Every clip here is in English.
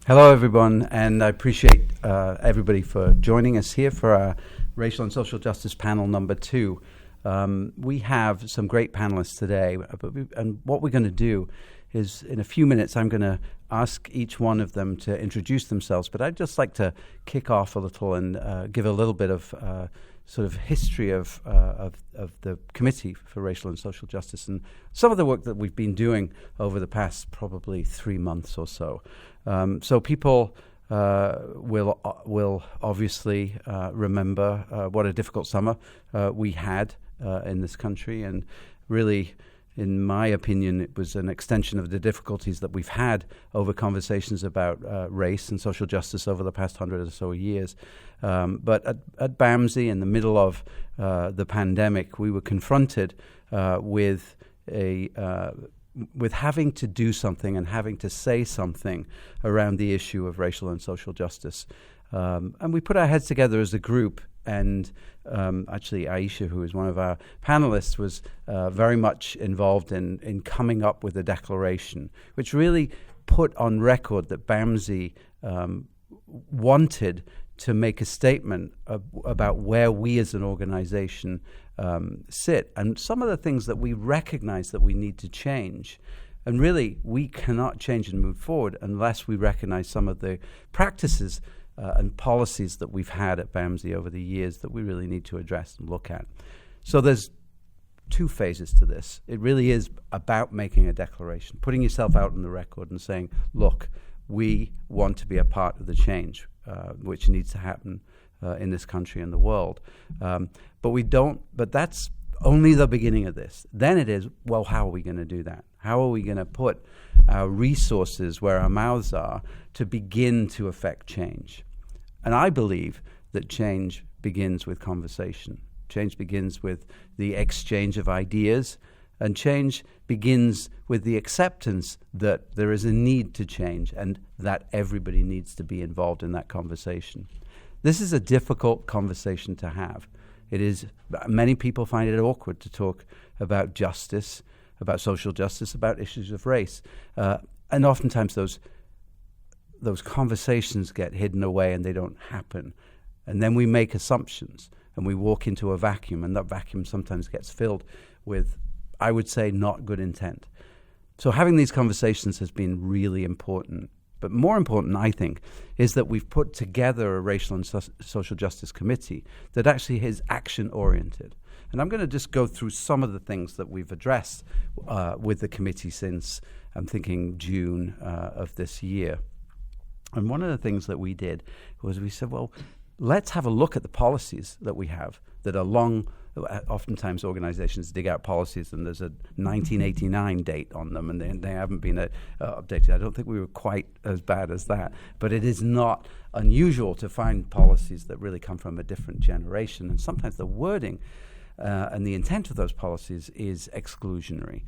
Hello, everyone, and I appreciate everybody for joining us here for our Racial and Social Justice panel number 2. We have some great panelists today, and what we're going to do is, in a few minutes, I'm going to ask each one of them to introduce themselves, but I'd just like to kick off a little and give a little bit of sort of history of the Committee for Racial and Social Justice and some of the work that we've been doing over the past probably 3 months or so. So people will obviously remember what a difficult summer we had in this country, and really, in my opinion, it was an extension of the difficulties that we've had over conversations about race and social justice over the past 100 or so years. But at BAMSI, in the middle of the pandemic, we were confronted with having to do something and having to say something around the issue of racial and social justice. And we put our heads together as a group, and actually Aisha, who is one of our panelists, was very much involved in coming up with a declaration, which really put on record that BAMSI wanted to make a statement about where we as an organization sit, and some of the things that we recognize that we need to change. And really, we cannot change and move forward unless we recognize some of the practices and policies that we've had at BAMSI over the years that we really need to address and look at. So there's 2 phases to this. It really is about making a declaration, putting yourself out on the record and saying, look, we want to be a part of the change which needs to happen in this country and the world. But that's only the beginning of this. Then it is, well, how are we going to do that? How are we going to put our resources where our mouths are to begin to affect change? And I believe that change begins with conversation. Change begins with the exchange of ideas, and change begins with the acceptance that there is a need to change and that everybody needs to be involved in that conversation. This is a difficult conversation to have. It is. Many people find it awkward to talk about justice, about social justice, about issues of race, and oftentimes those conversations get hidden away and they don't happen. And then we make assumptions and we walk into a vacuum, and that vacuum sometimes gets filled with, I would say, not good intent. So having these conversations has been really important. But more important, I think, is that we've put together a Racial and Social Justice Committee that actually is action-oriented. And I'm going to just go through some of the things that we've addressed with the committee since, I'm thinking, June of this year. And one of the things that we did was we said, well, let's have a look at the policies that we have that are long. Oftentimes organizations dig out policies and there's a 1989 date on them, and they haven't been updated. I don't think we were quite as bad as that, but it is not unusual to find policies that really come from a different generation, and sometimes the wording and the intent of those policies is exclusionary.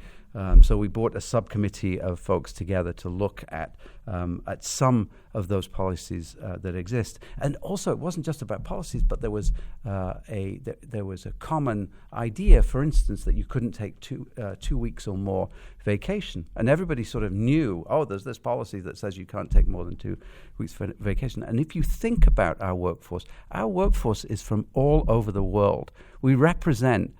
So we brought a subcommittee of folks together to look at some of those policies that exist. And also, it wasn't just about policies, but there was a common idea, for instance, that you couldn't take 2 weeks or more vacation. And everybody sort of knew, oh, there's this policy that says you can't take more than 2 weeks for vacation. And if you think about our workforce is from all over the world. We represent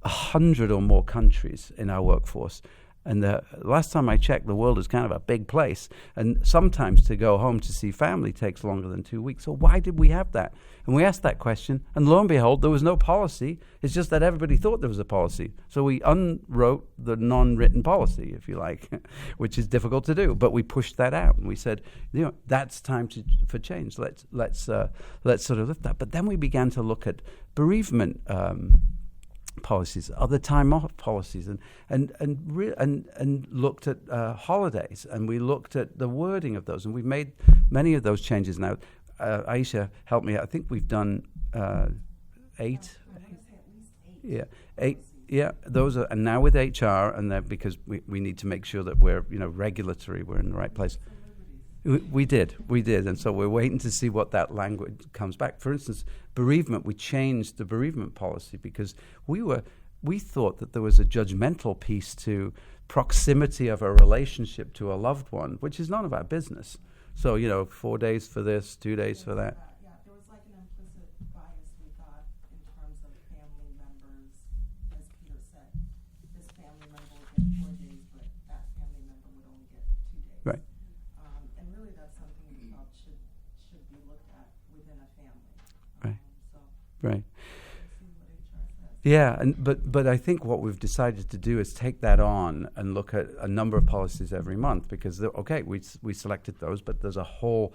100 or more countries in our workforce. And the last time I checked, the world is kind of a big place. And sometimes to go home to see family takes longer than 2 weeks. So why did we have that? And we asked that question, and lo and behold, there was no policy. It's just that everybody thought there was a policy. So we unwrote the non-written policy, if you like, which is difficult to do. But we pushed that out, and we said, that's time for change. Let's sort of lift that. But then we began to look at bereavement policies, other time off policies, and looked at holidays, and we looked at the wording of those, and we've made many of those changes now. Aisha, help me. I think we've done 8. Yeah, 8. Yeah, those are, and now with HR, and that because we need to make sure that we're regulatory, we're in the right place. We did, and so we're waiting to see what that language comes back. For instance, bereavement, we changed the bereavement policy because we thought that there was a judgmental piece to proximity of a relationship to a loved one, which is none of our business. So, 4 days for this, 2 days for that. Yeah, there was like an implicit bias, we thought, in terms of family members. As Peter said, this family member would get 4 days, but that family member would only get 2 days. Right. And really that's something we felt should be looked at within a family. Right. So Right. we'll see what HR says. Yeah, but I think what we've decided to do is take that on and look at a number of policies every month, because we selected those, but there's a whole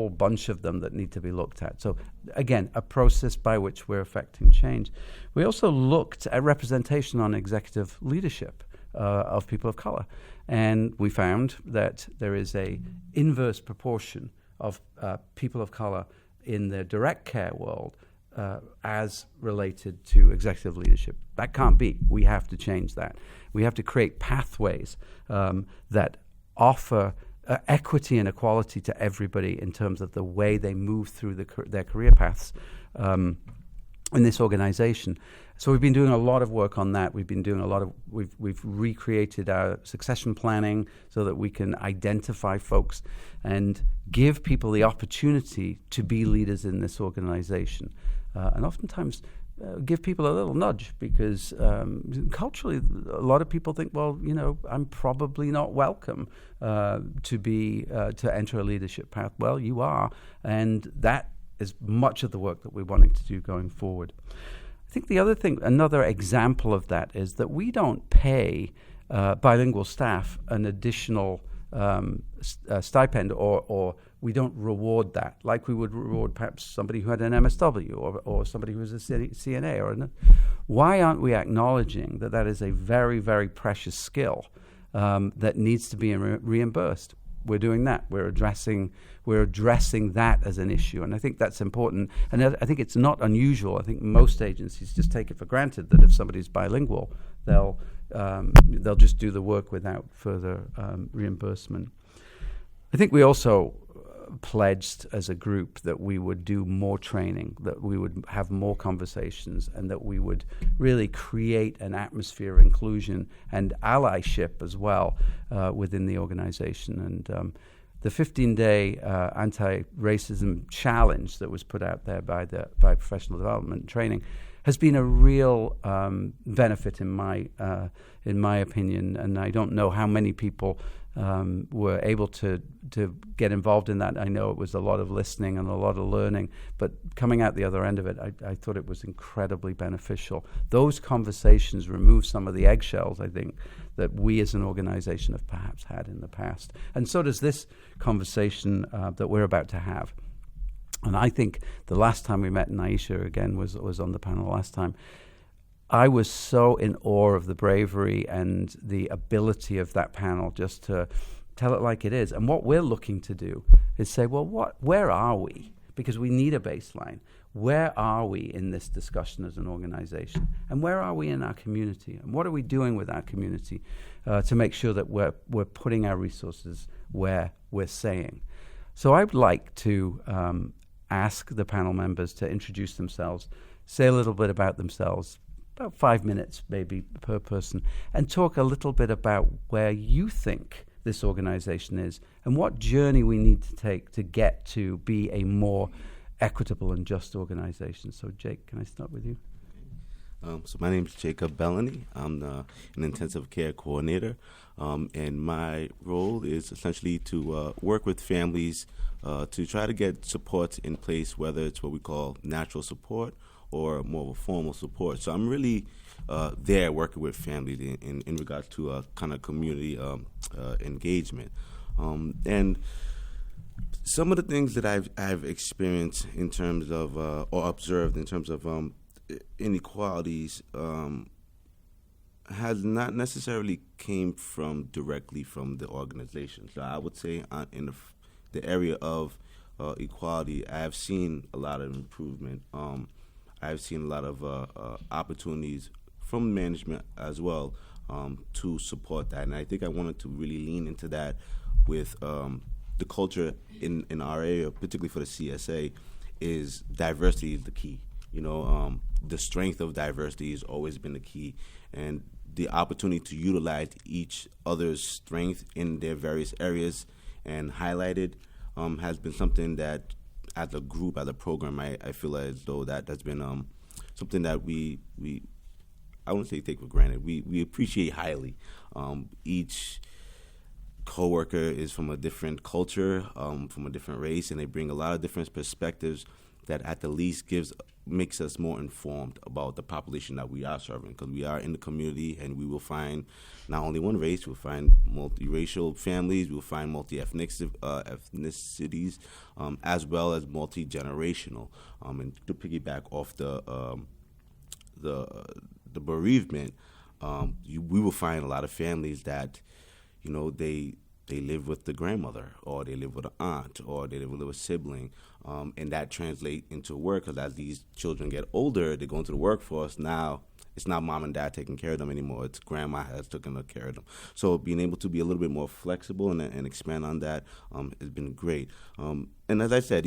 bunch of them that need to be looked at. So again, a process by which we're affecting change. We also looked at representation on executive leadership of people of color, and we found that there is a inverse proportion of people of color in the direct care world as related to executive leadership. That can't be. We have to change that. We have to create pathways that offer equity and equality to everybody in terms of the way they move through their career paths in this organization. So we've been doing a lot of work on that. We've recreated our succession planning so that we can identify folks and give people the opportunity to be leaders in this organization. And oftentimes give people a little nudge, because culturally a lot of people think, well, I'm probably not welcome to enter a leadership path. Well, you are, and that is much of the work that we're wanting to do going forward. I think another example of that is that we don't pay bilingual staff an additional stipend, or we don't reward that like we would reward perhaps somebody who had an MSW or somebody who was a CNA. Why aren't we acknowledging that is a very, very precious skill that needs to be reimbursed? We're doing that. We're addressing that as an issue, and I think that's important. And I think it's not unusual. I think most agencies just take it for granted that if somebody's bilingual, they'll just do the work without further reimbursement. I think we also pledged as a group that we would do more training, that we would have more conversations, and that we would really create an atmosphere of inclusion and allyship as well within the organization. And the 15-day anti-racism challenge that was put out there by Professional Development Training has been a real benefit in my opinion, and I don't know how many people were able to get involved in that. I know it was a lot of listening and a lot of learning, but coming out the other end of it, I thought it was incredibly beneficial. Those conversations remove some of the eggshells, I think, that we as an organization have perhaps had in the past. And so does this conversation that we're about to have. And I think the last time we met, and Aisha again was on the panel last time, I was so in awe of the bravery and the ability of that panel just to tell it like it is. And what we're looking to do is say, well, where are we? Because we need a baseline. Where are we in this discussion as an organization? And where are we in our community? And what are we doing with our community to make sure that we're putting our resources where we're saying? So I would like to ask the panel members to introduce themselves, say a little bit about themselves, about 5 minutes maybe per person, and talk a little bit about where you think this organization is and what journey we need to take to get to be a more equitable and just organization. So Jake, can I start with you? So my name is Jacob Bellany. I'm an intensive care coordinator, and my role is essentially to work with families to try to get supports in place, whether it's what we call natural support or more of a formal support. So I'm really there working with families in regards to kind of community engagement. And some of the things that I've experienced in terms of, or observed in terms of inequalities has not necessarily came directly from the organization. So I would say in the area of equality, I have seen a lot of improvement. I've seen a lot of opportunities from management as well to support that. And I think I wanted to really lean into that with the culture in our area, particularly for the CSA, is diversity is the key. The strength of diversity has always been the key. And the opportunity to utilize each other's strength in their various areas and highlighted has been something that, as a group, as a program, I feel as though that's been something that we I wouldn't say take for granted. We appreciate highly. Each coworker is from a different culture, from a different race, and they bring a lot of different perspectives that at the least makes us more informed about the population that we are serving, because we are in the community, and we will find not only one race, we'll find multiracial families, we'll find ethnicities, as well as multi-generational. And to piggyback off the bereavement, we will find a lot of families that, they live with the grandmother, or they live with an aunt, or they live with a sibling, and that translates into work, because as these children get older, they go into the workforce. Now it's not mom and dad taking care of them anymore. It's grandma has taken care of them. So being able to be a little bit more flexible and expand on that has been great. And as I said,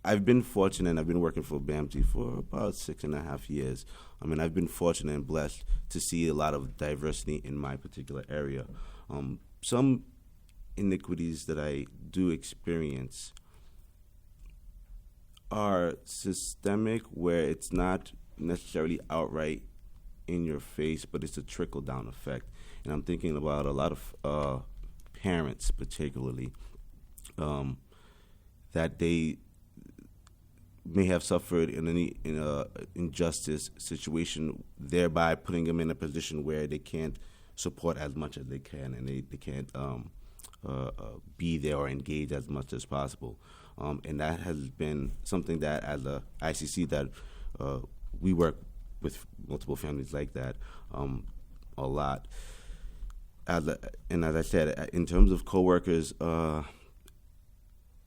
I've been fortunate. I've been working for BAMSI for about 6.5 years. I've been fortunate and blessed to see a lot of diversity in my particular area. Some iniquities that I do experience are systemic, where it's not necessarily outright in your face, but it's a trickle-down effect. And I'm thinking about a lot of parents, particularly, that they may have suffered in a injustice situation, thereby putting them in a position where they can't support as much as they can, and they can't be there or engage as much as possible. And that has been something that, as a ICC, that we work with multiple families like that a lot. And as I said, in terms of coworkers,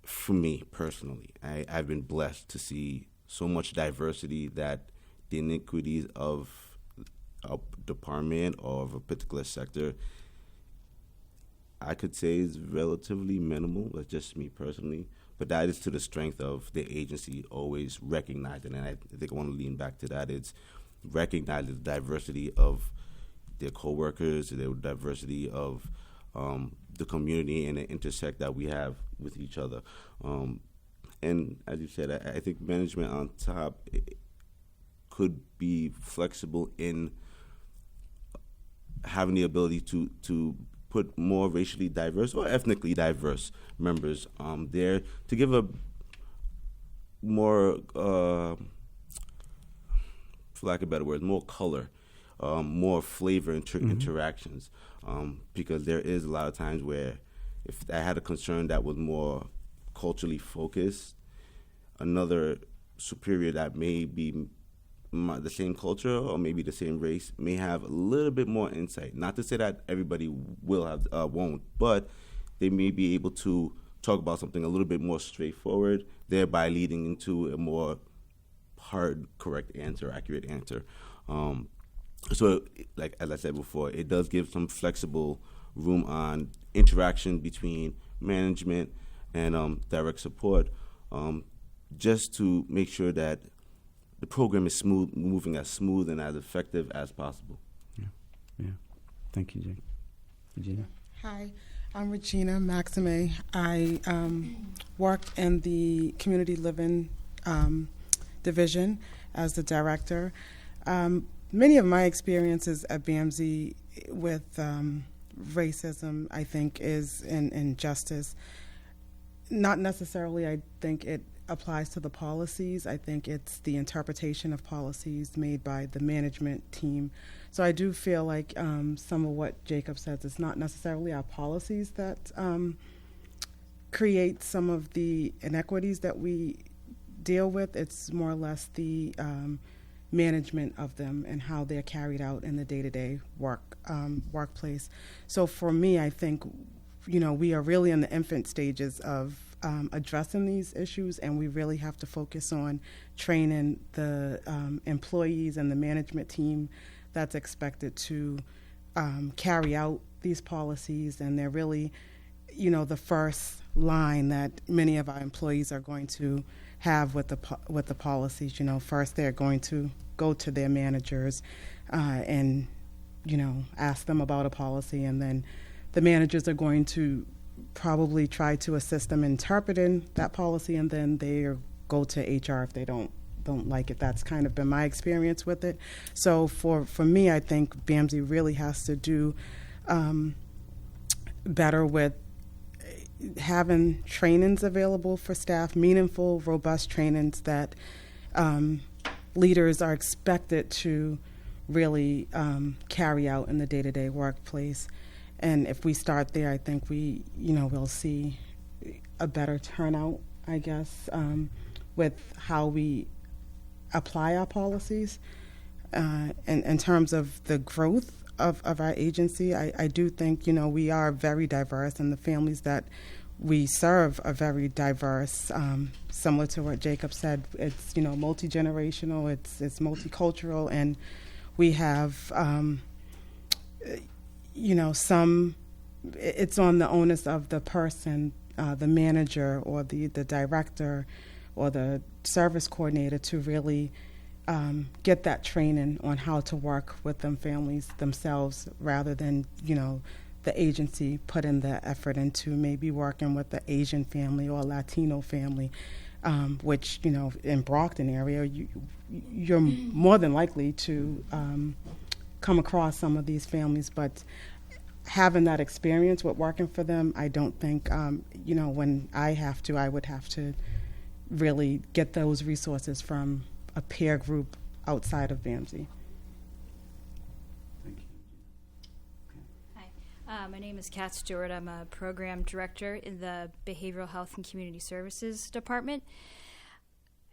for me personally, I've been blessed to see so much diversity that the iniquities of a department or of a particular sector, I could say, is relatively minimal. That's just me personally. But that is to the strength of the agency always recognizing, and I think I want to lean back to that. It's recognizing the diversity of their coworkers, the diversity of the community, and the intersect that we have with each other. And as you said, I think management on top could be flexible in having the ability to put more racially diverse or ethnically diverse members there to give a more, for lack of better words, more color, more flavor interactions. Because there is a lot of times where if I had a concern that was more culturally focused, another superior that may be the same culture or maybe the same race may have a little bit more insight. Not to say that everybody will have won't, but they may be able to talk about something a little bit more straightforward, thereby leading into a more hard, correct answer, accurate answer. So, like as I said before, it does give some flexible room on interaction between management and direct support, just to make sure that the program is moving as smooth and as effective as possible. Yeah. Thank you, Jake. Regina? Hi, I'm Regina Maxime. I worked in the community living division as the director. Many of my experiences at BAMSI with racism, I think, is in injustice. Not necessarily, I think it applies to the policies. I think it's the interpretation of policies made by the management team. So I do feel like some of what Jacob says, it's not necessarily our policies that create some of the inequities that we deal with. It's more or less the management of them and how they're carried out in the day-to-day workplace. So for me, I think, we are really in the infant stages of addressing these issues, and we really have to focus on training the employees and the management team that's expected to carry out these policies. And they're really, the first line that many of our employees are going to have with the policies. First they're going to go to their managers and ask them about a policy, and then the managers are going to probably try to assist them interpreting that policy, and then they go to HR if they don't like it. That's kind of been my experience with it. So for me, I think BAMSI really has to do better with having trainings available for staff, meaningful, robust trainings that leaders are expected to really carry out in the day-to-day workplace. And if we start there, I think we'll see a better turnout, I guess, with how we apply our policies. In terms of the growth of our agency, I do think, we are very diverse, and the families that we serve are very diverse. Similar to what Jacob said, it's, multi-generational, it's multicultural, and we have, it's on the onus of the person, the manager or the director or the service coordinator to really get that training on how to work with them families themselves, rather than, the agency put in the effort into maybe working with the Asian family or Latino family, which, in Brockton area, you're more than likely to come across some of these families. But having that experience with working for them, I don't think, when I would have to really get those resources from a peer group outside of BAMSI. Thank you. Hi, my name is Kat Stewart. I'm a program director in the Behavioral Health and Community Services Department.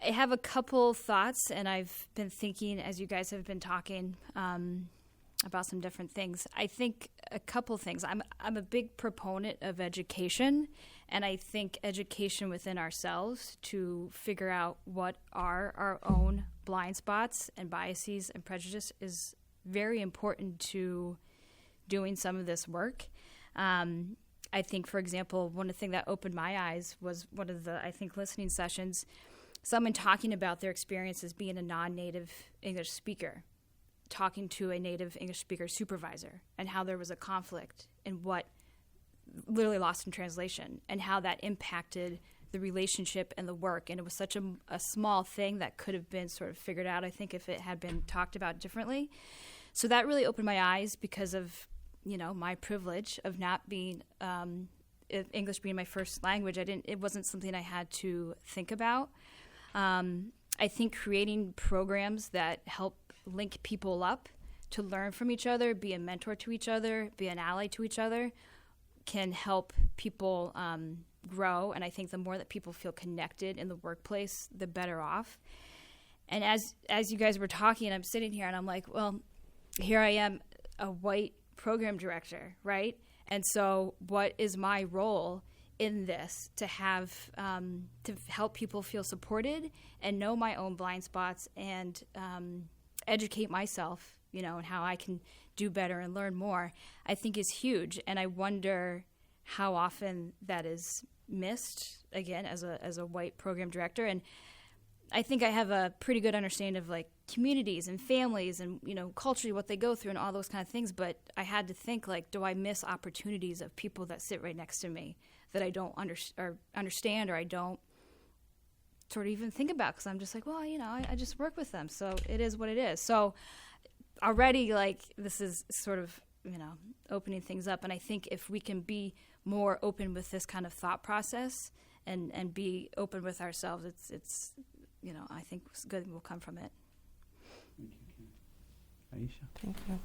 I have a couple thoughts, and I've been thinking as you guys have been talking about some different things. I think a couple things. I'm a big proponent of education, and I think education within ourselves to figure out what are our own blind spots and biases and prejudice is very important to doing some of this work. I think, for example, one of the things that opened my eyes was one of the, listening sessions, someone talking about their experience as being a non-native English speaker, talking to a native English speaker supervisor, and how there was a conflict in what literally lost in translation, and how that impacted the relationship and the work. And it was such a small thing that could have been sort of figured out, I think, if it had been talked about differently. So that really opened my eyes because of, my privilege of not being, English being my first language. It wasn't something I had to think about. I think creating programs that help link people up to learn from each other, be a mentor to each other, be an ally to each other, can help people grow. And I think the more that people feel connected in the workplace, the better off. And as you guys were talking, I'm sitting here and I'm like, well, here I am, a white program director, right? And so what is my role in this to have to help people feel supported and know my own blind spots and educate myself, and how I can do better and learn more, I think is huge. And I wonder how often that is missed, again, as a white program director. And I think I have a pretty good understanding of communities and families and, culturally what they go through and all those kind of things. But I had to think, do I miss opportunities of people that sit right next to me that I don't understand or I don't sort of even think about, because I'm just like, well, I just work with them, so it is what it is. So already, this is sort of, opening things up. And I think if we can be more open with this kind of thought process and be open with ourselves, it's I think good will come from it. Thank you. Aisha. Thank you.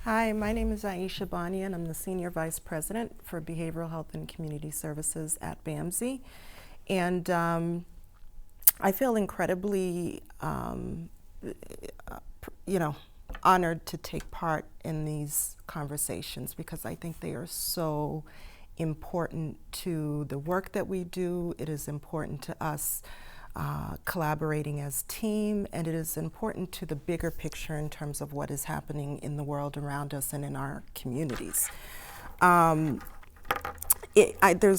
Hi, my name is Aisha Bani, and I'm the Senior Vice President for Behavioral Health and Community Services at BAMSI. And I feel incredibly, honored to take part in these conversations, because I think they are so important to the work that we do. It is important to us collaborating as team, and it is important to the bigger picture in terms of what is happening in the world around us and in our communities. There's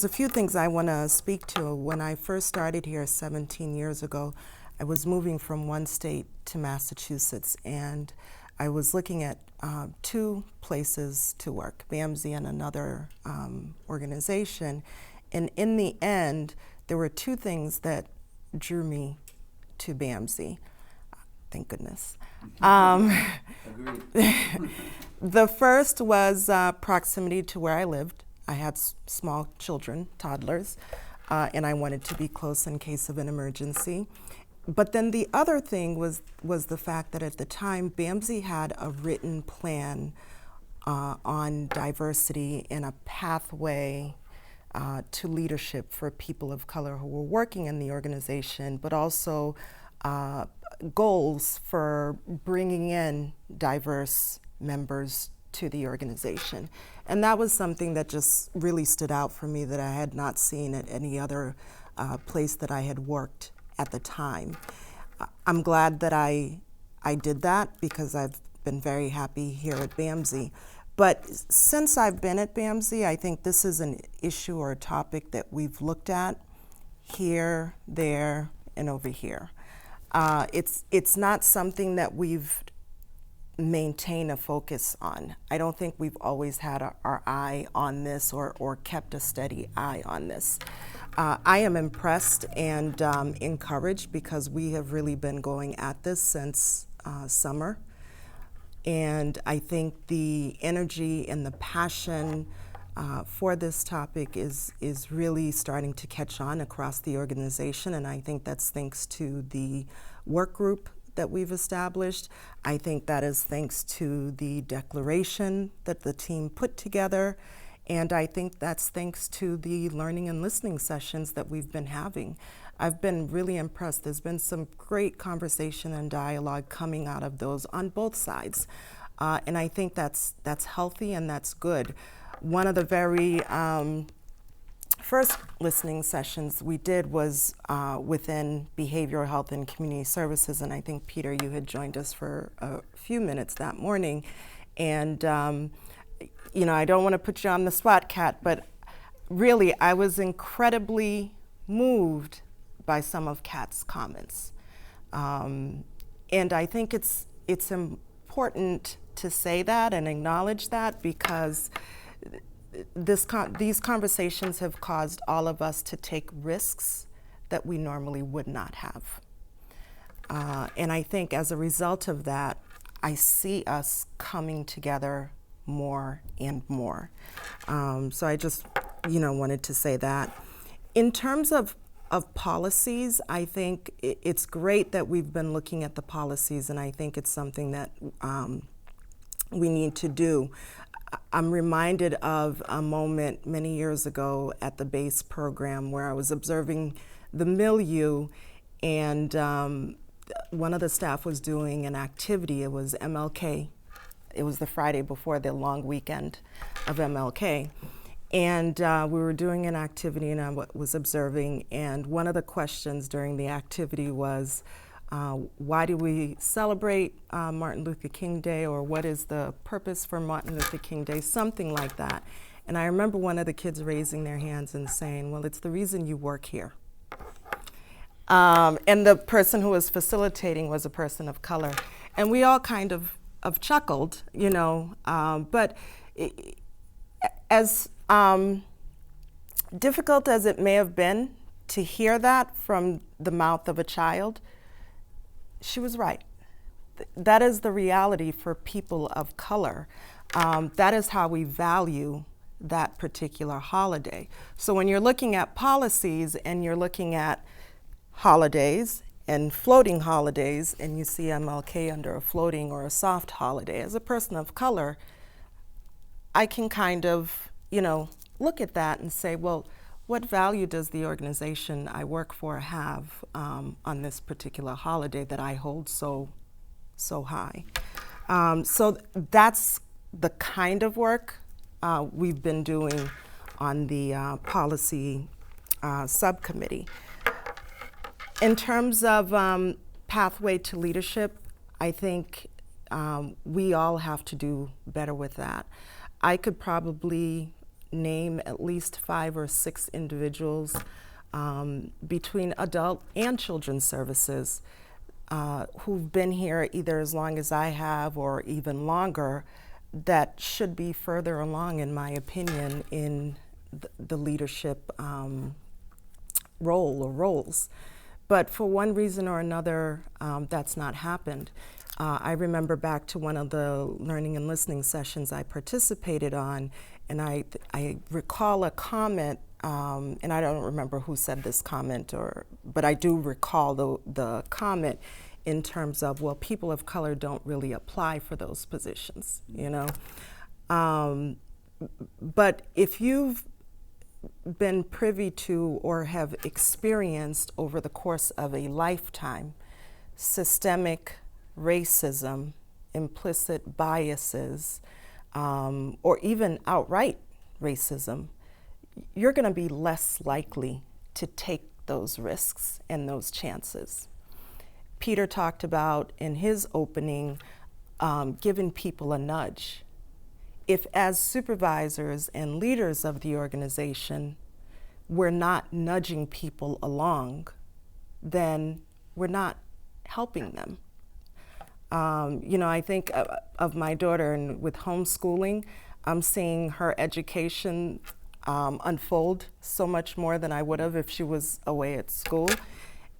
a few things I want to speak to. When I first started here 17 years ago, I was moving from one state to Massachusetts, and I was looking at two places to work, BAMSI and another organization. And in the end, there were two things that drew me to BAMSI. Thank goodness. The first was proximity to where I lived. I had small children, toddlers, and I wanted to be close in case of an emergency. But then the other thing was the fact that at the time, BAMSI had a written plan on diversity and a pathway to leadership for people of color who were working in the organization, but also goals for bringing in diverse members to the organization. And that was something that just really stood out for me that I had not seen at any other place that I had worked at the time. I'm glad that I did that because I've been very happy here at BAMSI. But since I've been at BAMSI, I think this is an issue or a topic that we've looked at here, there, and over here. It's not something that we've maintained a focus on. I don't think we've always had our eye on this or kept a steady eye on this. I am impressed and encouraged because we have really been going at this since summer. And I think the energy and the passion for this topic is really starting to catch on across the organization, and I think that's thanks to the work group that we've established. I think that is thanks to the declaration that the team put together, and I think that's thanks to the learning and listening sessions that we've been having. I've been really impressed. There's been some great conversation and dialogue coming out of those on both sides, and I think that's healthy and that's good. One of the very first listening sessions we did was within behavioral health and community services, and I think, Peter, you had joined us for a few minutes that morning. And, you know, I don't want to put you on the spot, Kat, but really I was incredibly moved by some of Kat's comments. And I think it's important to say that and acknowledge that because these conversations have caused all of us to take risks that we normally would not have. And I think as a result of that, I see us coming together more and more. So I just, wanted to say that. In terms of policies, I think it's great that we've been looking at the policies, and I think it's something that we need to do. I'm reminded of a moment many years ago at the BASE program where I was observing the milieu, and one of the staff was doing an activity. It was MLK. It was the Friday before the long weekend of MLK. And we were doing an activity, and I was observing, and one of the questions during the activity was, why do we celebrate Martin Luther King Day, or what is the purpose for Martin Luther King Day, something like that. And I remember one of the kids raising their hands and saying, well, it's the reason you work here. And the person who was facilitating was a person of color. And we all kind of chuckled, but as difficult as it may have been to hear that from the mouth of a child, she was right. That is the reality for people of color. That is how we value that particular holiday. So when you're looking at policies and you're looking at holidays and floating holidays, and you see MLK under a floating or a soft holiday, as a person of color, I can kind of, look at that and say, well, what value does the organization I work for have on this particular holiday that I hold so high? So that's the kind of work we've been doing on the policy subcommittee. In terms of pathway to leadership, I think we all have to do better with that. I could probably name at least 5 or 6 individuals between adult and children's services who've been here either as long as I have or even longer that should be further along, in my opinion, in the leadership role or roles. But for one reason or another, that's not happened. I remember back to one of the learning and listening sessions I participated on, and I recall a comment, and I don't remember who said this comment, but I do recall the comment in terms of, well, people of color don't really apply for those positions, you know. But if you've been privy to or have experienced over the course of a lifetime systemic racism, implicit biases, or even outright racism, you're going to be less likely to take those risks and those chances. Peter talked about in his opening giving people a nudge. If as supervisors and leaders of the organization, we're not nudging people along, then we're not helping them. You know, I think of my daughter, and with homeschooling, I'm seeing her education unfold so much more than I would have if she was away at school.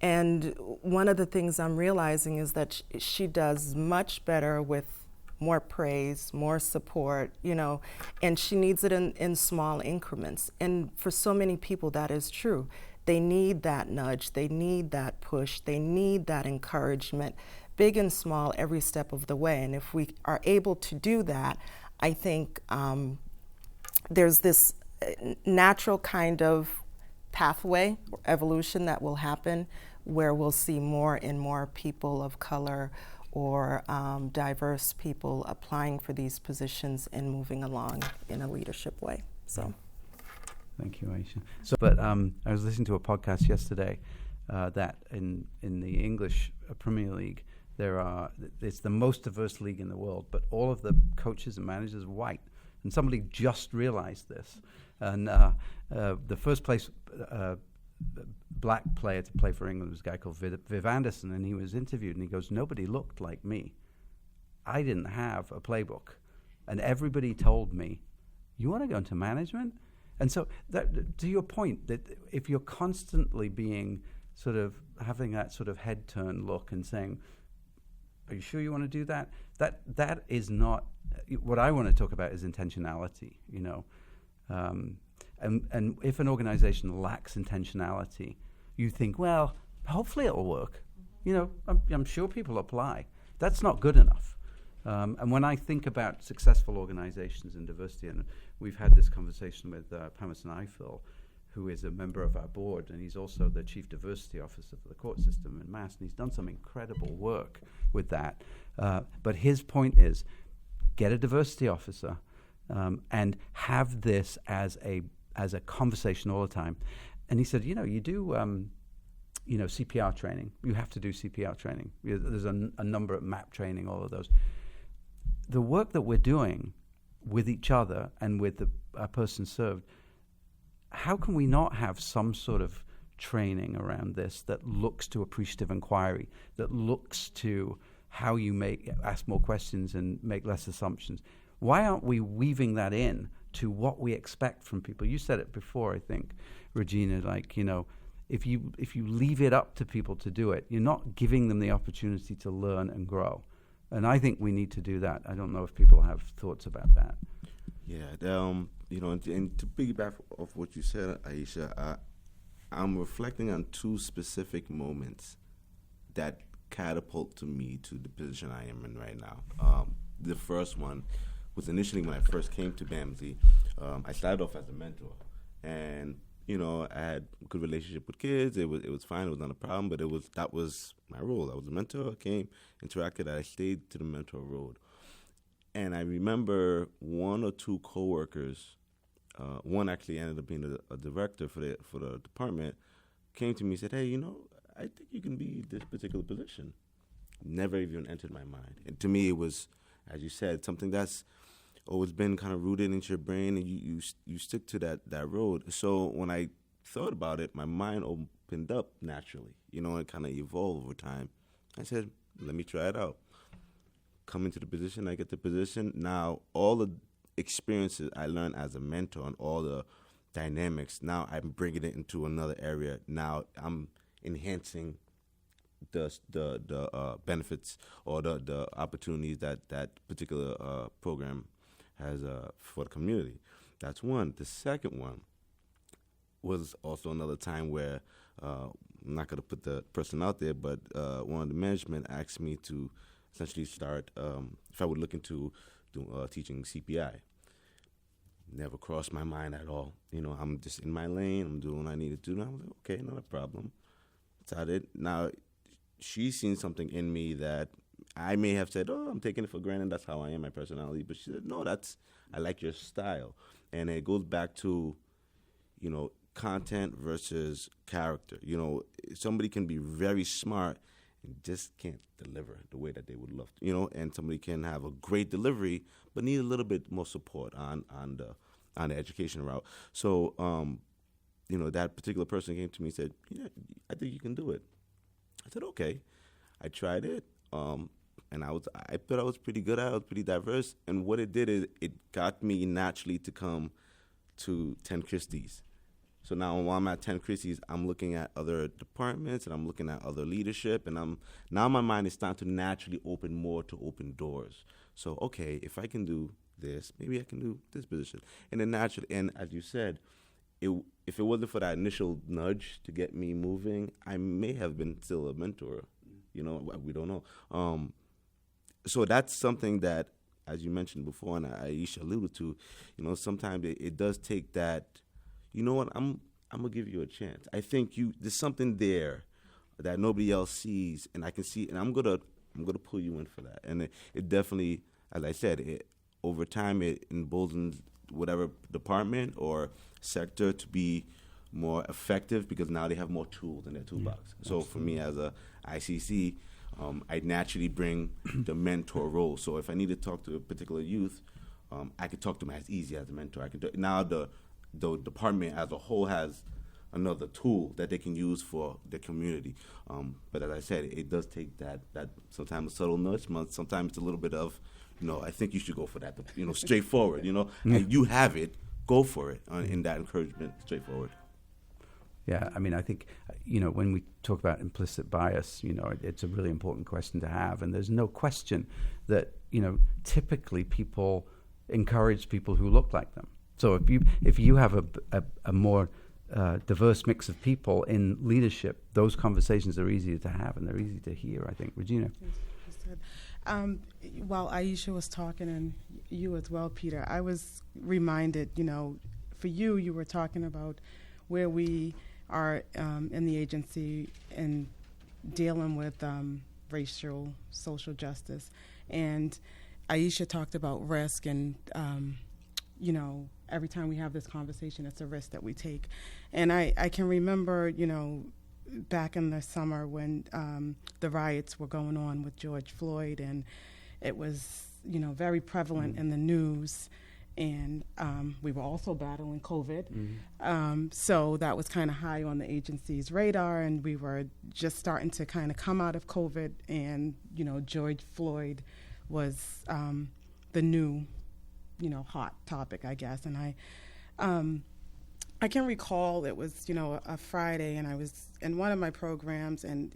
And one of the things I'm realizing is that she does much better with more praise, more support, you know, and she needs it in small increments. And for so many people, that is true. They need that nudge, they need that push, they need that encouragement, big and small, every step of the way. And if we are able to do that, I think there's this natural kind of pathway or evolution that will happen where we'll see more and more people of color or diverse people applying for these positions and moving along in a leadership way. So, thank you, Aisha. So, but I was listening to a podcast yesterday that in the English Premier League, it's the most diverse league in the world, but all of the coaches and managers are white. And somebody just realized this. And the first place black player to play for England was a guy called Viv Anderson, and he was interviewed, and he goes, nobody looked like me. I didn't have a playbook. And everybody told me, you want to go into management? And so to your point, that if you're constantly being sort of having that sort of head turn look and saying, are you sure you want to do that? That is not, what I want to talk about is intentionality, you know. And if an organization lacks intentionality, you think, well, hopefully it'll work. You know, I'm sure people apply. That's not good enough. And when I think about successful organizations and diversity, and we've had this conversation with Palmerston Ifill, who is a member of our board, and he's also the Chief Diversity Officer for the court system in Mass, and he's done some incredible work with that. But his point is, get a diversity officer and have this as a conversation all the time. And he said, you know, you do, CPR training. You have to do CPR training. There's a number of MAP training, all of those. The work that we're doing with each other and with the person served, how can we not have some sort of training around this that looks to appreciative inquiry, that looks to how you ask more questions and make less assumptions? Why aren't we weaving that in to what we expect from people? You said it before, I think, Regina, like, you know, if you leave it up to people to do it, you're not giving them the opportunity to learn and grow. And I think we need to do that. I don't know if people have thoughts about that. Yeah, and to piggyback off what you said, Aisha, I'm reflecting on two specific moments that catapulted me to the position I am in right now. The first one was initially when I first came to BAMSI. I started off as a mentor, and I had a good relationship with kids. It was fine. It was not a problem, but that was my role. I was a mentor. I came, interacted. I stayed to the mentor road. And I remember one or two coworkers, one actually ended up being a director for the department, came to me and said, hey, I think you can be this particular position. Never even entered my mind. And to me, it was, as you said, something that's always been kind of rooted into your brain, and you stick to that road. So when I thought about it, my mind opened up naturally, and kind of evolved over time. I said, let me try it out. Come into the position, I get the position. Now, all the experiences I learned as a mentor and all the dynamics, now I'm bringing it into another area. Now I'm enhancing the benefits or the opportunities that particular program has for the community. That's one. The second one was also another time where I'm not going to put the person out there, but one of the management asked me to essentially start if I would look into teaching CPI. Never crossed my mind at all. I'm just in my lane. I'm doing what I need to do. And I was like, okay, not a problem. That's it. Now, she's seen something in me that I may have said, oh, I'm taking it for granted. That's how I am, my personality. But she said, no, I like your style. And it goes back to, content versus character. Somebody can be very smart and just can't deliver the way that they would love to, and somebody can have a great delivery but need a little bit more support on the education route. So, that particular person came to me and said, yeah, I think you can do it. I said, okay. I tried it, and I thought I was pretty good at it. I was pretty diverse, and what it did is it got me naturally to come to 10 Christie's. So now while I'm at 10 Christie's, I'm looking at other departments and I'm looking at other leadership, and now my mind is starting to naturally open more to open doors. So, okay, if I can do this, maybe I can do this position. And then naturally, and as you said, if it wasn't for that initial nudge to get me moving, I may have been still a mentor. We don't know. So that's something that, as you mentioned before, and Aisha alluded to, sometimes it does take that, you know what, I'm gonna give you a chance. I think there's something there that nobody else sees, and I can see, and I'm gonna pull you in for that. And it definitely, as I said, over time it emboldens whatever department or sector to be more effective because now they have more tools in their toolbox. So for me as a ICC, I naturally bring the mentor role. So if I need to talk to a particular youth, I could talk to them as easy as a mentor. I could now the department as a whole has another tool that they can use for the community. But as I said, it does take that sometimes a subtle nudge, sometimes it's a little bit of, I think you should go for that, straightforward, and you have it, go for it, in that encouragement, straightforward. Yeah, I mean, I think, when we talk about implicit bias, it's a really important question to have. And there's no question that, typically people encourage people who look like them. So if you have a more diverse mix of people in leadership, those conversations are easier to have and they're easy to hear, I think. Regina? While Aisha was talking, and you as well, Peter, I was reminded, for you were talking about where we are in the agency and dealing with racial, social justice. And Aisha talked about risk and, every time we have this conversation, it's a risk that we take. And I can remember, back in the summer when the riots were going on with George Floyd, and it was, very prevalent in the news. And we were also battling COVID. So that was kind of high on the agency's radar, and we were just starting to kind of come out of COVID, and, George Floyd was the new, hot topic, I guess. And I can recall it was, a Friday, and I was in one of my programs, and,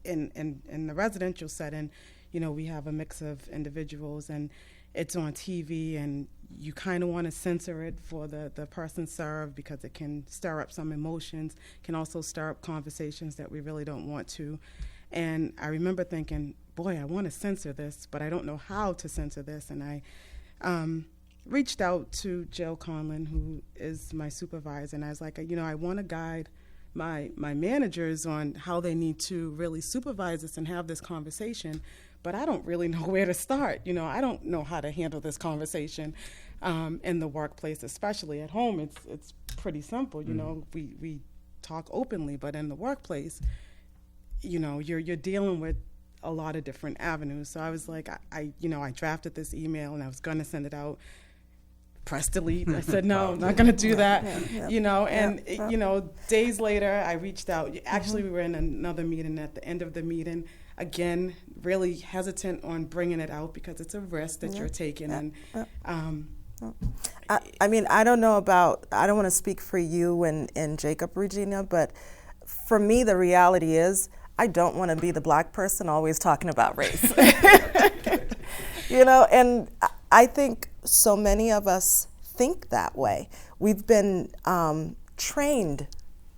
in the residential setting, we have a mix of individuals, and it's on TV, and you kind of want to censor it for the person served because it can stir up some emotions, can also stir up conversations that we really don't want to. And I remember thinking, boy, I want to censor this, but I don't know how to censor this. And I reached out to Jill Conlon, who is my supervisor, and I was like, I want to guide my managers on how they need to really supervise this and have this conversation, but I don't really know where to start. I don't know how to handle this conversation in the workplace, especially at home. It's pretty simple. We talk openly, but in the workplace, you're dealing with a lot of different avenues. So I was like, I drafted this email and I was going to send it out. press delete. I said, no, I'm not going to do that. Yeah. You know, and, Yeah. you know, days later, I reached out. Actually, we were in another meeting. At the end of the meeting, again, really hesitant on bringing it out because it's a risk that you're taking. And I mean, I don't know about, I don't want to speak for you and Jacob, Regina, but for me, the reality is I don't want to be the black person always talking about race. You know, and I think so many of us think that way. We've been trained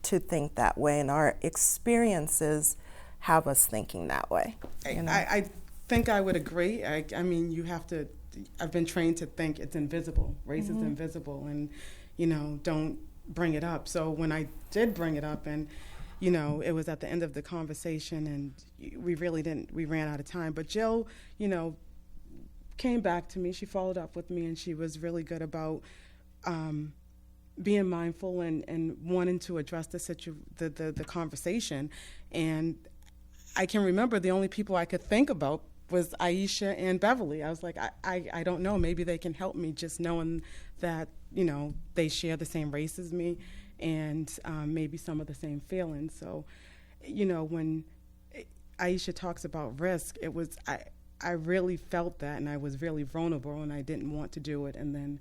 to think that way, and our experiences have us thinking that way. You know? I think I would agree. I mean, you have to, I've been trained to think it's invisible. Race is invisible, and, you know, don't bring it up. So when I did bring it up, and, you know, it was at the end of the conversation, and we ran out of time. But Jill, you know, came back to me. She followed up with me, and she was really good about being mindful and wanting to address the conversation. And I can remember the only people I could think about was Aisha and Beverly. I was like, I don't know, maybe they can help me, just knowing that, you know, they share the same race as me and maybe some of the same feelings. So, you know, when Aisha talks about risk, it was, I really felt that, and I was really vulnerable, and I didn't want to do it. And then,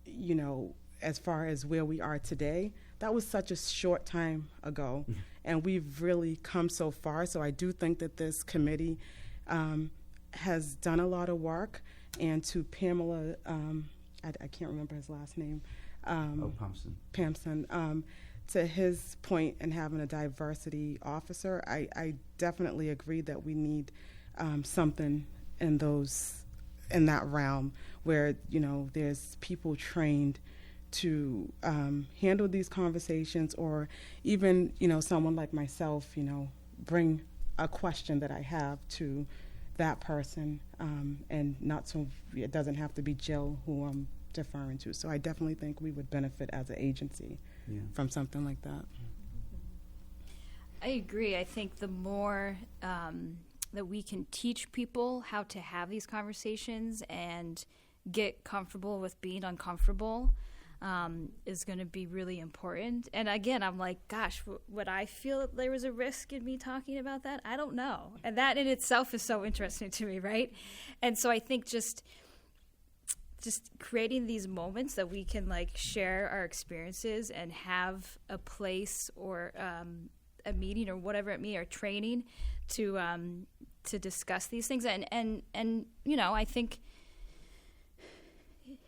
you know, as far as where we are today, that was such a short time ago, and we've really come so far. So I do think that this committee has done a lot of work. And to Pamela, I can't remember his last name. Pampson. To his point in having a diversity officer, I definitely agree that we need something in that realm where, you know, there's people trained to handle these conversations, or even, you know, someone like myself, you know, bring a question that I have to that person, and not so it doesn't have to be Jill who I'm deferring to. So I definitely think we would benefit as an agency from something like that. I agree. I think the more that we can teach people how to have these conversations and get comfortable with being uncomfortable is going to be really important. And again, I'm like, gosh, would I feel that there was a risk in me talking about that? I don't know. And that in itself is so interesting to me, right? And so I think just creating these moments that we can like share our experiences and have a place or a meeting or whatever it may, or training to discuss these things. And you know, I think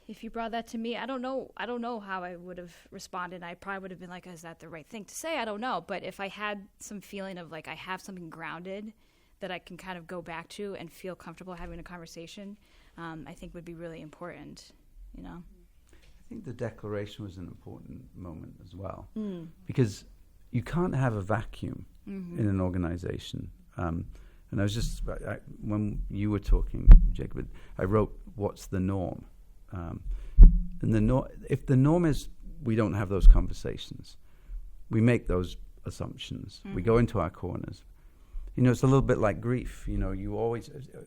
if you brought that to me, I don't know how I would have responded. I probably would have been like, is that the right thing to say? I don't know. But if I had some feeling of like I have something grounded that I can kind of go back to and feel comfortable having a conversation, I think would be really important, you know. I think the declaration was an important moment as well, because you can't have a vacuum in an organization. And I was just, when you were talking, Jacob, I wrote, what's the norm? And if the norm is we don't have those conversations, we make those assumptions, we go into our corners. You know, it's a little bit like grief. You know,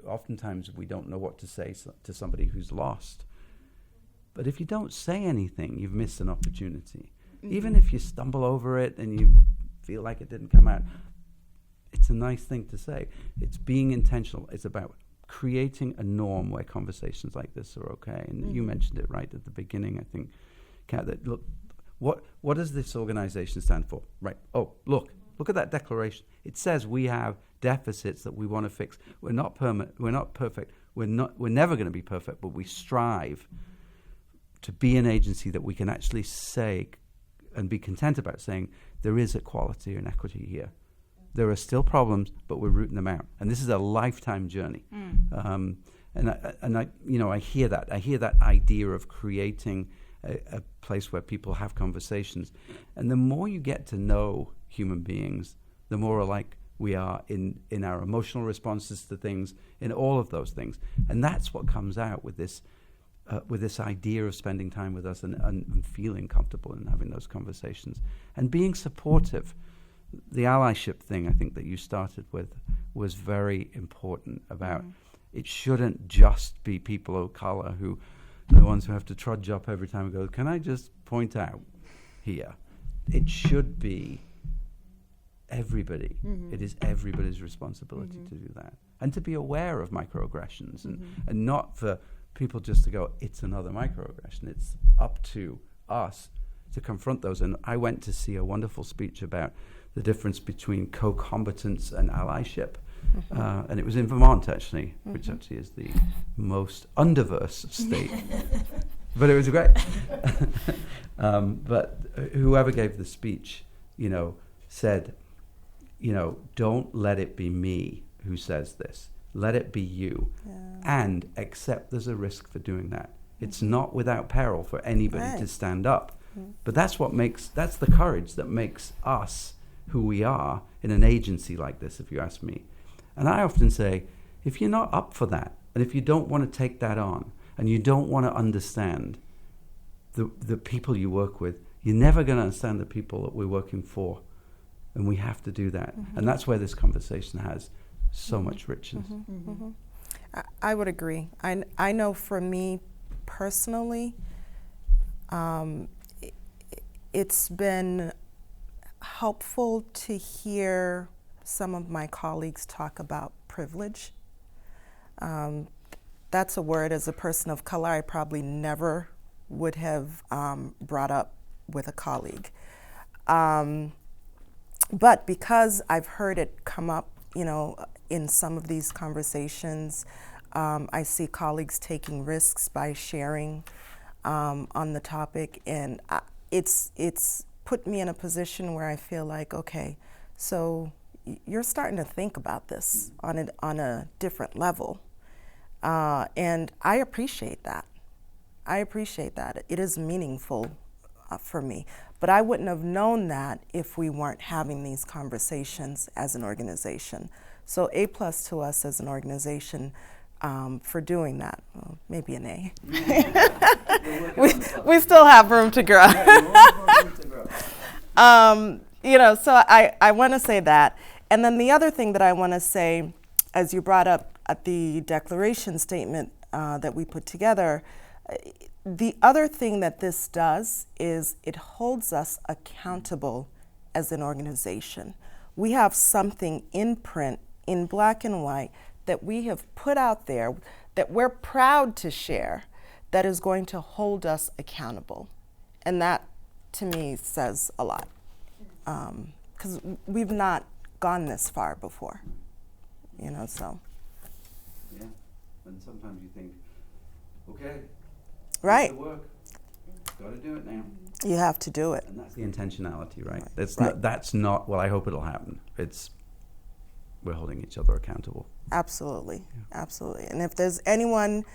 oftentimes we don't know what to say to somebody who's lost. But if you don't say anything, you've missed an opportunity. Even if you stumble over it and you feel like it didn't come out, it's a nice thing to say. It's being intentional. It's about creating a norm where conversations like this are okay. And you mentioned it right at the beginning, I think, Kat, that look, what does this organization stand for? Right. Oh, look at that declaration. It says we have deficits that we want to fix. We're not perfect. We're never going to be perfect, but we strive to be an agency that we can actually say and be content about saying there is equality and equity here. There are still problems, but we're rooting them out. And this is a lifetime journey. And I hear that. I hear that idea of creating a place where people have conversations. And the more you get to know human beings, the more alike we are in our emotional responses to things, in all of those things. And that's what comes out with this idea of spending time with us and feeling comfortable in having those conversations and being supportive. The allyship thing, I think, that you started with was very important about it shouldn't just be people of color who the ones who have to trudge up every time and go, can I just point out here? It should be everybody. It is everybody's responsibility to do that. And to be aware of microaggressions and not for people just to go, it's another microaggression. It's up to us to confront those. And I went to see a wonderful speech about the difference between co-combatants and allyship. And it was in Vermont, actually, which actually is the most undiverse state. But it was great. But whoever gave the speech, said, don't let it be me who says this. Let it be you. Yeah. And accept there's a risk for doing that. It's not without peril for anybody to stand up. But that's the courage that makes us who we are in an agency like this, if you ask me. And I often say, if you're not up for that, and if you don't want to take that on, and you don't want to understand the people you work with, you're never going to understand the people that we're working for. And we have to do that. And that's where this conversation has so much richness. I would agree. I know for me personally, it's been helpful to hear some of my colleagues talk about privilege. That's a word, as a person of color, I probably never would have brought up with a colleague. But because I've heard it come up, in some of these conversations, I see colleagues taking risks by sharing on the topic, and it's put me in a position where I feel like, okay, so you're starting to think about this on a different level, and I appreciate that. It is meaningful for me. But I wouldn't have known that if we weren't having these conversations as an organization. So A+ to us as an organization for doing that. Well, maybe an A. we still have room to grow. So I want to say that. And then the other thing that I want to say, as you brought up at the declaration statement that we put together, the other thing that this does is it holds us accountable as an organization. We have something in print, in black and white, that we have put out there that we're proud to share, that is going to hold us accountable. And that, to me, says a lot. Because we've not gone this far before, so. Yeah, and sometimes you think, okay. Right. Work. Got to do it now. You have to do it. And that's the intentionality, right? Right. That's not, well, I hope it'll happen. We're holding each other accountable. Absolutely. Yeah. Absolutely. And if there's anyone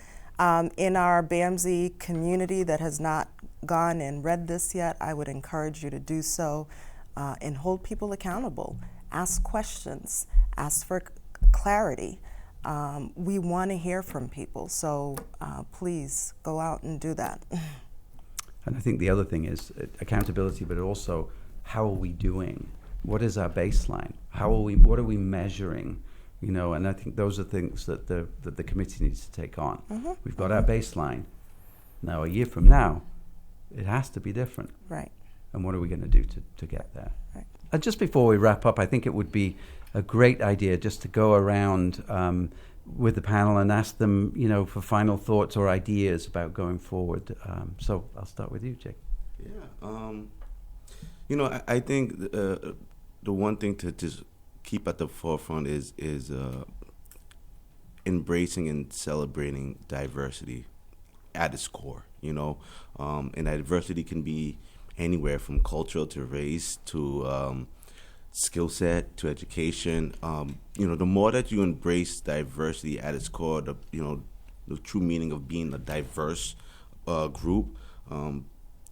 in our BAMSI community that has not gone and read this yet, I would encourage you to do so and hold people accountable. Ask questions. Ask for clarity. We want to hear from people, so please go out and do that. And I think the other thing is accountability, but also how are we doing? What is our baseline? What are we measuring? And I think those are things that the committee needs to take on. We've got our baseline. Now, a year from now, it has to be different. Right. And what are we going to do to get there? Right. And just before we wrap up, I think it would be a great idea just to go around with the panel and ask them, for final thoughts or ideas about going forward. So I'll start with you, Jake. Yeah. I think the one thing to just keep at the forefront is embracing and celebrating diversity at its core. And that diversity can be anywhere from cultural to race to skill set to education. The more that you embrace diversity at its core, the true meaning of being a diverse group,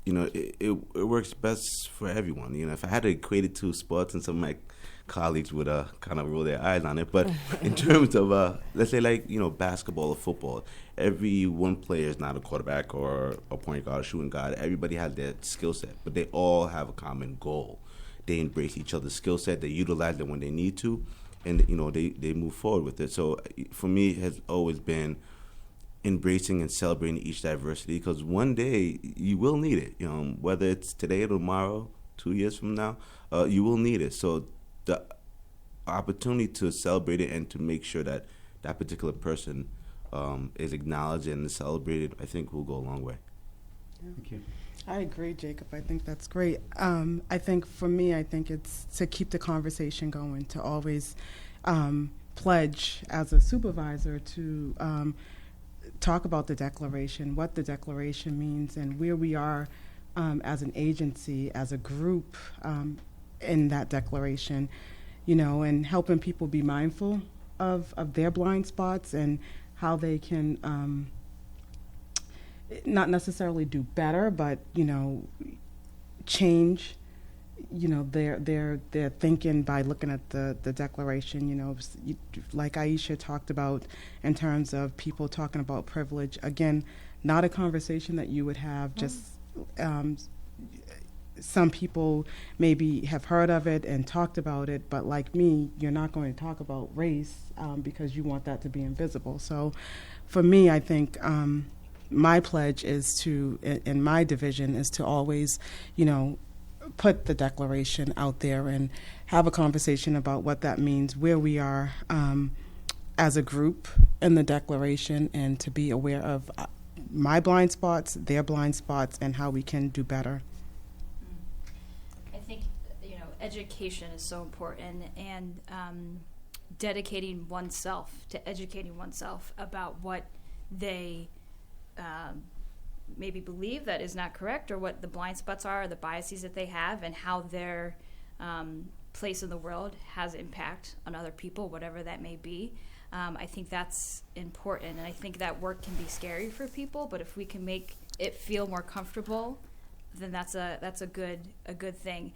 it works best for everyone. If I had to equate it to sports, and some of my colleagues would kind of roll their eyes on it, but in terms of let's say basketball or football, every one player is not a quarterback or a point guard or shooting guard. Everybody has their skill set, but they all have a common goal. They embrace each other's skill set. They utilize them when they need to, and they move forward with it. So for me, it has always been embracing and celebrating each diversity, because one day you will need it. Whether it's today or tomorrow, 2 years from now, you will need it. So the opportunity to celebrate it and to make sure that that particular person is acknowledged and celebrated, I think will go a long way. Thank you. I agree, Jacob. I think that's great. I think for me, I think it's to keep the conversation going, to always pledge as a supervisor to talk about the declaration, what the declaration means, and where we are as an agency, as a group in that declaration, and helping people be mindful of their blind spots and how they can not necessarily do better, but change their thinking by looking at the declaration. Like Aisha talked about in terms of people talking about privilege. Again, not a conversation that you would have just some people maybe have heard of it and talked about it, but like me, you're not going to talk about race because you want that to be invisible. So for me, I think my pledge is to, in my division, is to always, put the declaration out there and have a conversation about what that means, where we are as a group in the declaration, and to be aware of my blind spots, their blind spots, and how we can do better. I think, education is so important, and dedicating oneself to educating oneself about what they maybe believe that is not correct, or what the blind spots are, or the biases that they have, and how their place in the world has impact on other people, whatever that may be. I think that's important, and I think that work can be scary for people, but if we can make it feel more comfortable, then that's a good thing.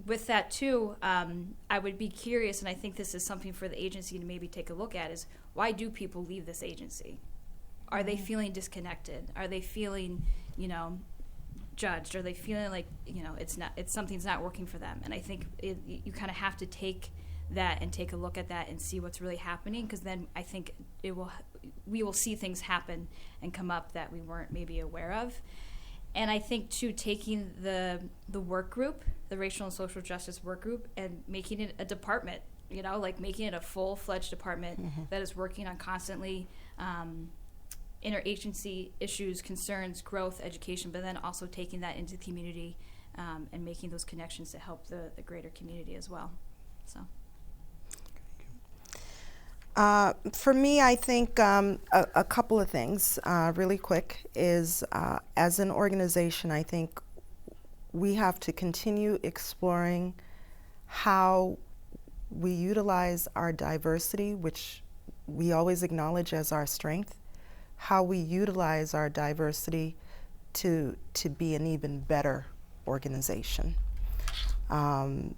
With that too, I would be curious, and I think this is something for the agency to maybe take a look at, is why do people leave this agency? Are they feeling disconnected? Are they feeling, judged? Are they feeling like, something's not working for them? And I think you kind of have to take that and take a look at that and see what's really happening, because then I think we will see things happen and come up that we weren't maybe aware of. And I think too, taking the work group, the racial and social justice work group, and making it a department, making it a full-fledged department that is working on constantly interagency issues, concerns, growth, education, but then also taking that into the community and making those connections to help the greater community as well. So. For me, I think a couple of things really quick is as an organization, I think we have to continue exploring how we utilize our diversity, which we always acknowledge as our strength, how we utilize our diversity to be an even better organization. And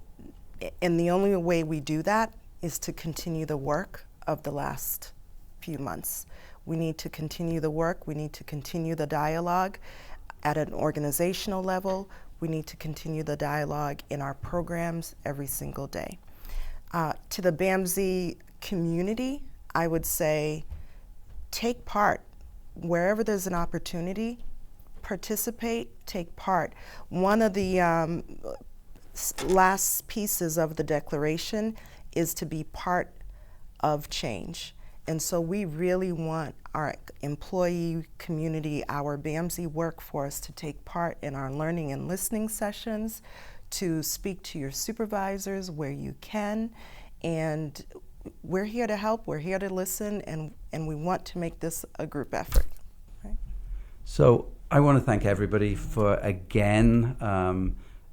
the only way we do that is to continue the work of the last few months. We need to continue the work. We need to continue the dialogue at an organizational level. We need to continue the dialogue in our programs every single day. To the BAMSI community, I would say take part. Wherever there's an opportunity, participate, take part. One of the last pieces of the declaration is to be part of change. And so we really want our employee community, our BAMSI workforce, to take part in our learning and listening sessions, to speak to your supervisors where you can, and we're here to help, we're here to listen, and we want to make this a group effort. Right? So I want to thank everybody for, again,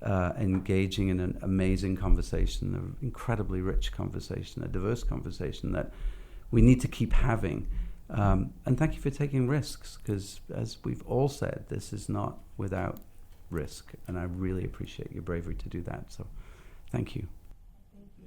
engaging in an amazing conversation, an incredibly rich conversation, a diverse conversation that we need to keep having. And thank you for taking risks, because as we've all said, this is not without risk, and I really appreciate your bravery to do that. So thank you.